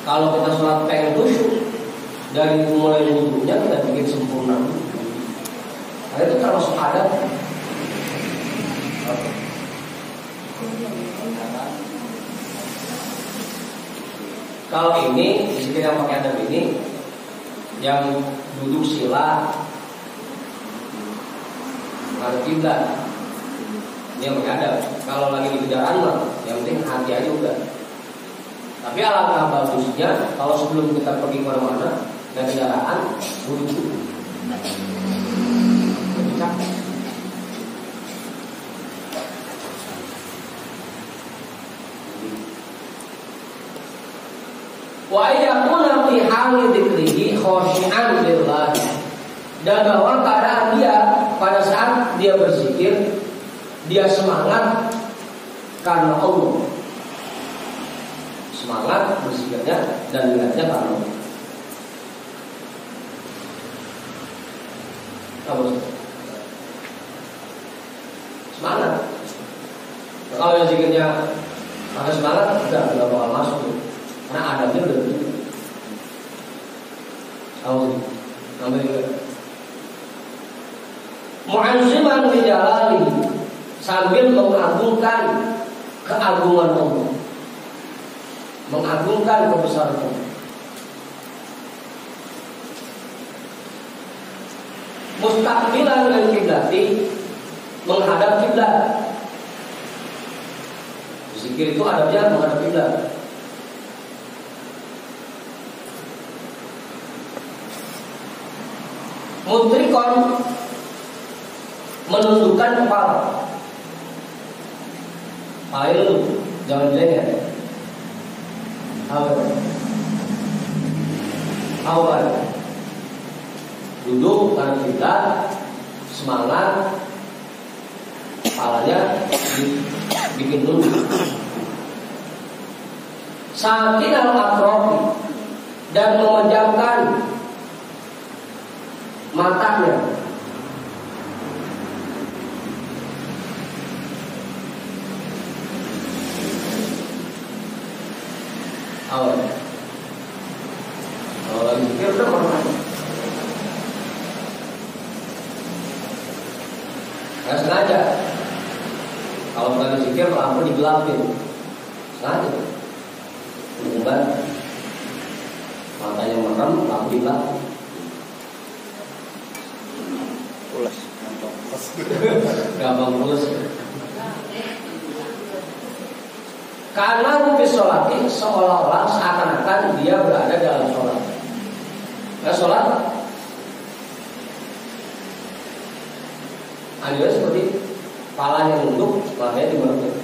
Kalau kita sholat pengen khusyuk, dari mulai wudhunya kita bikin sempurna. Nah, itu termasuk adab. Kalau ini, zikir yang pakai adab ini, yang duduk sila, ada kiblat, ini yang pakai adab. Kalau lagi di kendaraan mah, yang penting hati aja udah. Tapi alangkah bagusnya kalau sebelum kita pergi kemana-mana dan kendaraan wudhu. Wa yakuna fi hali dzikrihi khashi'an lillah, dan bahwa keadaan dia pada saat dia berzikir, dia semangat karena Allah. Semangat berzikirnya dan niatnya karena Allah. Semangat. Kalau yang zikirnya ada semangat, tidak bakal masuk. Karena adabnya udah begitu. Mu'azziman li jalali, sambil mengagungkan keagungan Allah, mengagungkan kebesaran Allah. Mustaqbilan lil kiblati, menghadap kiblat. Zikir itu adabnya menghadap kiblat. Mutrikon, menundukkan kepala. Ayo, jangan jelek. Awal duduk karena kita semangat, kepalanya bikin dulu. Sakin al-atrofi, dan memejamkan matanya. Awal lagi pikir udah mana? Nggak sengaja. Kalau bukan zikir lampu digelapin, sengaja. Kemudian matanya merem, lampu digelapin. Pulas. Gampang pulas. Karena rupi sholati seolah-olah seakan-akan dia berada dalam sholat. Nah, sholat ada seperti kepalanya nunduk, matanya dimeremkan.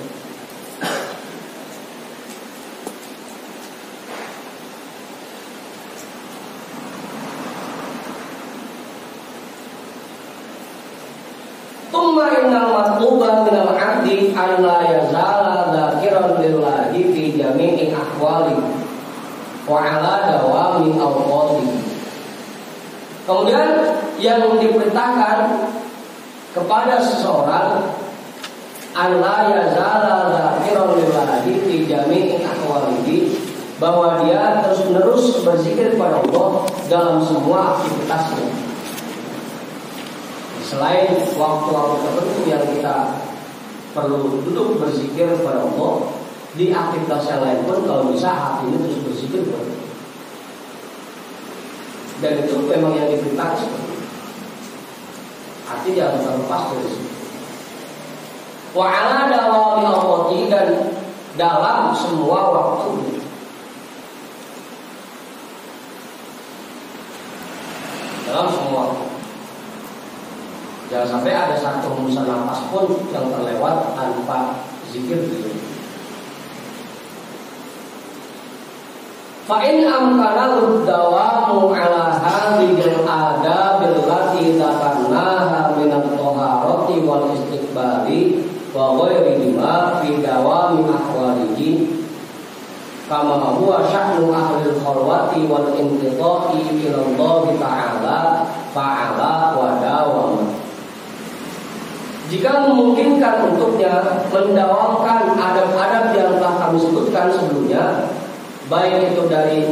Tumma innal matluba minal abdi an la yazala dzakiran lillahi fi jami'i ahwali wa ala dawami awqati. Kemudian yang diperintahkan kepada seseorang an la yazala dzakiran lillahi fi jami'i ahwalihi, bahwa dia terus-menerus berzikir kepada Allah dalam semua aktivitasnya. Selain waktu-waktu tertentu yang kita perlu duduk berzikir kepada Allah, di aktivitas yang lain pun kalau bisa hati ini terus berzikir kepada Allah. Dan itu memang yang diperintahkan seperti itu. Hati jangan terlepas dari situ. Wa ala dawami awqati, dan dalam semua waktu. Dalam semua waktu. Jangan sampai ada satu hembusan nafas pun yang terlewat tanpa zikir gitu. Fa in amkana dawamu ala hadhil adabil lati takannaha min at-taharati wal istiqbali wa ghairihima fi dawami ahwalihi, kama huwa sya'nu ahli al-khalwati wal inqita'i ila Allah ta'ala fa'ala wa dawama. Jika memungkinkan untuknya mendawamkan adab-adab yang telah kami sebutkan sebelumnya, baik itu dari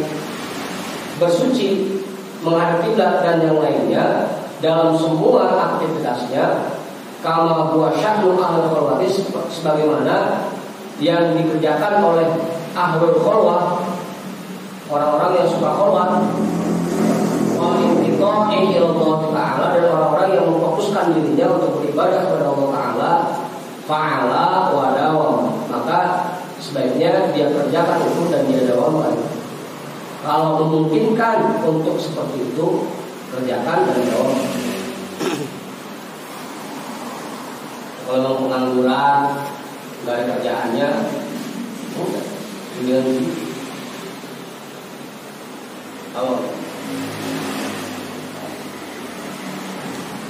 bersuci, menghadap kiblat dan yang lainnya, dalam semua aktivitasnya, kama huwa sya'nu ahlul khalwati, sebagaimana yang dikerjakan oleh ahlul khalwah, orang-orang yang suka khalwat, Allah Ta'ala, dan orang-orang yang memfokuskan dirinya untuk beribadah kepada Allah Ta'ala, fa'ala wa dawam, maka sebaiknya dia kerjakan itu dan dia dawamkan. Kalau memungkinkan untuk seperti itu, kerjakan dan dawamkan. Kalau pengangguran, nggak ada kerjaannya, udah, pilihan itu.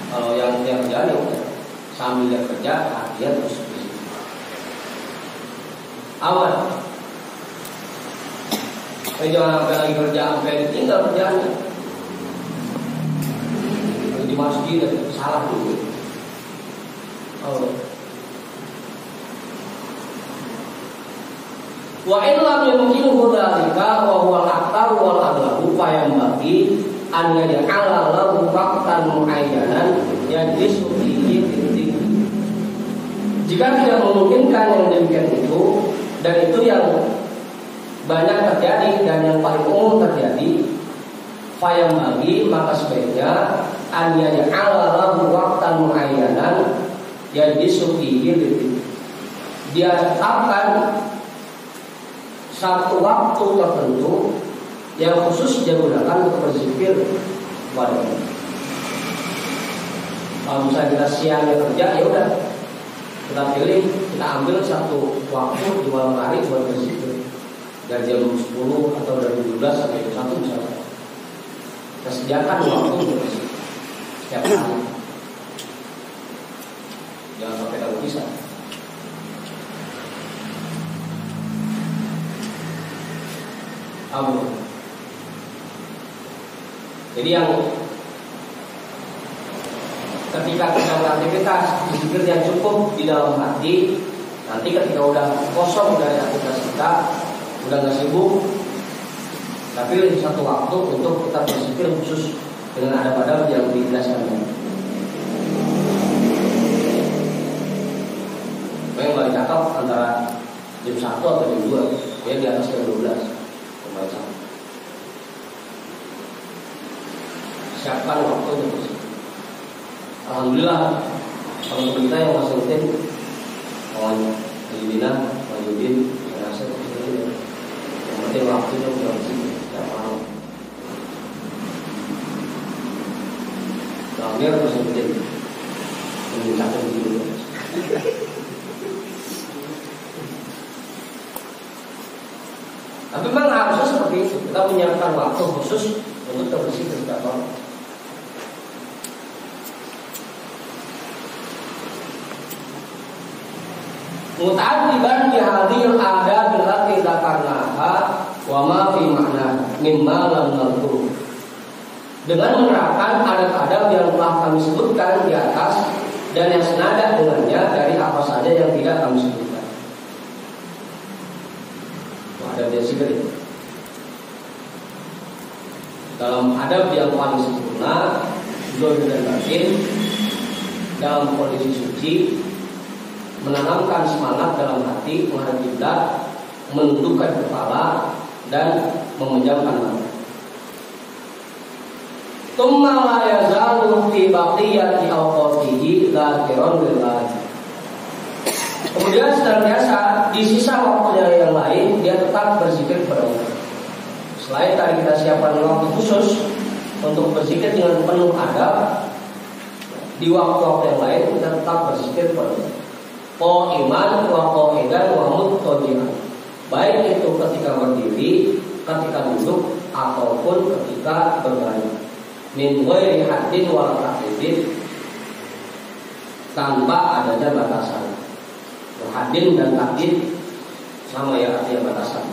Kalau yang kerja ya udah, sambil dia kerja, dia terus bersih. Aman. Jangan sampai lagi kerja sampai ditinggal kerjaannya. Lagi di masjid salah dulu. Wa in lam yumkinuhu dzalika wa huwa al-aktar wal aghlabu fa yanbaghi an yaj'ala lahu waqtan muayyanan yajlisu fihi. Jika tidak memungkinkan yang demikian itu, dan itu yang banyak terjadi dan yang paling umum terjadi, fa yanbaghi, maka sebaiknya an yaj'ala lahu waqtan muayyanan yajlisu fihi, dia tetapkan satu waktu tertentu yang khusus dia gunakan untuk berzikir kepada Allah. Kalau misalnya kita siangnya kerja, ya udah kita pilih, kita ambil satu waktu di malam hari buat berzikir dari jam 10 atau dari 12 sampai jam 1 misalnya. Kita sediakan waktu untuk berzikir setiap hari. Jangan sampai tak bisa. Amin. Jadi yang ketika kita beraktivitas zikir yang cukup di dalam hati, nanti ketika udah kosong dari aktivitas kita, udah nggak sibuk, tapi satu waktu untuk kita berzikir khusus dengan adab-adab yang dijelaskan. Baik. jam 1 atau jam 2, dia di atas jam 12 membaca. Siapkan waktu untuk bersih. Alhamdulillah kalau kita yang masih rutin, kawan Dina, Majudin, Nasir, itu yang penting waktunya udah bersih, tidak mau. Terakhir masih rutin, mengingatkan diri. Tapi memang harusnya seperti itu. Kita menyiapkan waktu khusus untuk terbersih setiap orang. Muta'addiban bi hadhil adab allati dzakarnaha wa ma fi ma'na mimma lam nadhkur. Dengan menerapkan adab-adab yang telah kami sebutkan di atas dan yang senada dengannya dari apa saja yang tidak kami sebutkan. Adab yang sendiri. Dalam adab yang paling sempurna, zahir dan batin, dalam kondisi suci, menanamkan semangat dalam hati, menghadap kiblat, menundukkan kepala dan memejamkan mata. Tsumma la yazalu fi baqiyati awqatihi dzakiran lillah. Kemudian senantiasa di sisa waktunya yang lain dia tetap berzikir kepada Allah. Selain tadi kita siapkan waktu khusus untuk berzikir dengan penuh adab, di waktu-waktu yang lain kita tetap berzikir kepada Allah. Qa'iman wa qa'idan wa muttaji'an. Baik itu ketika berdiri, ketika duduk ataupun ketika berbaring. Min ghairi haddin wal tahdid, tanpa adanya batasan. Haddin dan tahdid sama ya artinya batasan.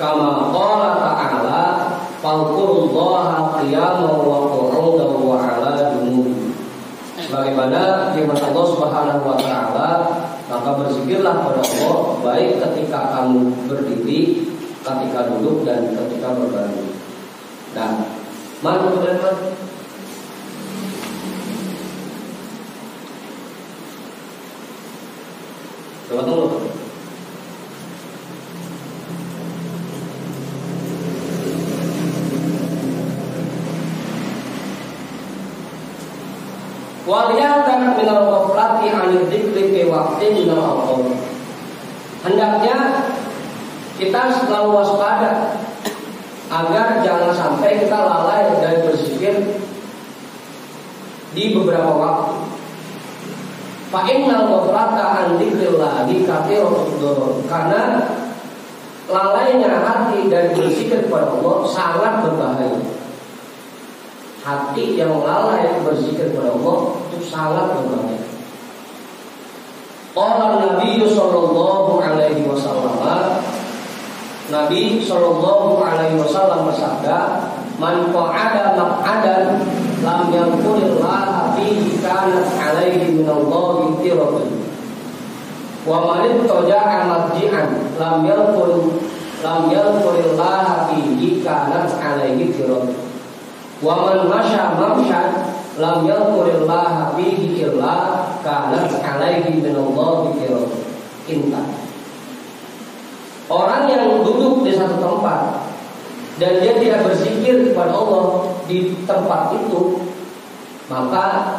Kama qala ta'ala fadhkurullaha qiyaman wa qu'udan wa 'ala junubi. Sebagaimana firman Allah Subhanahu wa taala, maka berzikirlah kepada Allah baik ketika kamu berdiri, ketika duduk dan ketika berbaring. Nah, mana teman-teman? Coba tunggu. Waliyatan minal ghaflati 'anil dzikri fi waqtin minal awqat. Hendaknya kita selalu waspada agar jangan sampai kita lalai dari berzikir di beberapa waktu. Fa innal ghaflata 'an dzikrillah katsiratud durur. Karena lalainya hati dari berzikir kepada Allah sangat berbahaya. Hati yang lalai berzikir kepada Allah itu sangat berbahaya. Qala Nabi sallallahu alaihi wasallam, Nabi sallallahu alaihi wasallam bersabda, "Man qa'ada maq'adan lam yaqulillah fihi kanat alaihi minallahi tiratun. Wa man ittaja'a marji'an lam yaqulillah fihi kanat alaihi tiratun. Wa man masya mamsyan lam yaqulillah fihi illa kanat alaihi minallahi tiratun." Intan. Orang yang duduk di satu tempat dan dia tidak berzikir kepada Allah di tempat itu, maka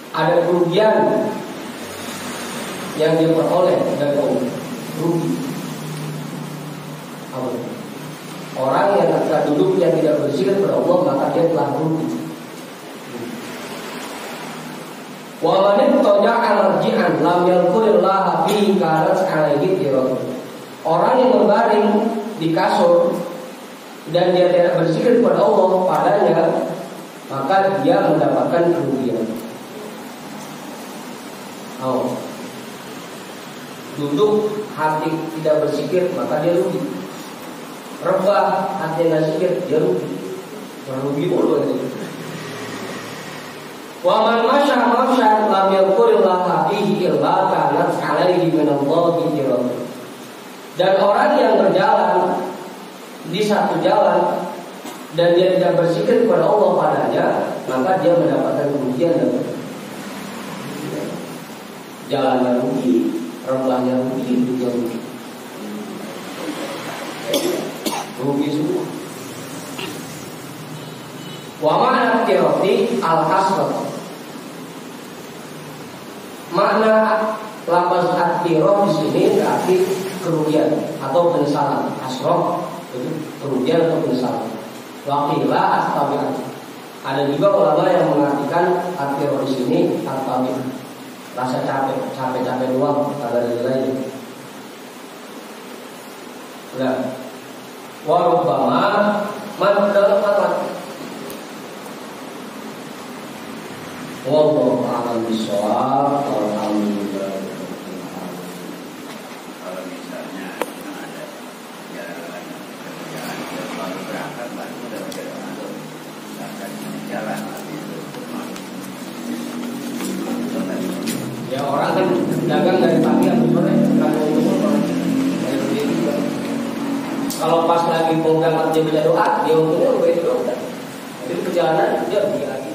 ada kerugian yang dia peroleh dari Allah. Rugi. Orang yang ketika duduk yang tidak berzikir kepada Allah, maka dia telah rugi. Wa man ittaja'a marji'an lam yadhkurillaha fi kanat 'alaihi tiratun. Orang yang berbaring di kasur dan dia tidak berzikir kepada Allah padanya, maka dia mendapatkan kerugian. Duduk hati tidak berzikir, maka dia rugi. Rebah hati tidak berzikir, dia rugi. Rugi mulu itu. Wa man masya mamsyan lam yadhkurillaha fihi illa kanat 'alaihi minallahi tiratun. Dan orang yang berjalan di satu jalan dan dia tidak berzikir kepada Allah padanya, maka dia mendapatkan kerugian. jalannya rugi, rebahnya rugi, juga rugi. Rugi semua. Wa ma'na tiroti al-hasrat. Makna lafaz at-tirah di sini berarti kerugian atau penyesalan. Hasrat itu kerugian atau penyesalan. Waqila at-tabi'ah. Ada juga ulama yang mengartikan at-tirah di sini at-tabi'ah. Rasa capek doang, kagak ada nilainya. Udah. Warubbama madal alat. Wallahu a'lam bishawab. Alhamdulillah. Kalau misalnya ada jalan kerjaan baru berangkat baru udah masuk, akan jalan itu. Ya orang kan dagang dari pagi sampai sore, kalau pas lagi mau berangkat dia baca doa, dia untungnya udah itu. Jadi perjalanan dia pergi lagi.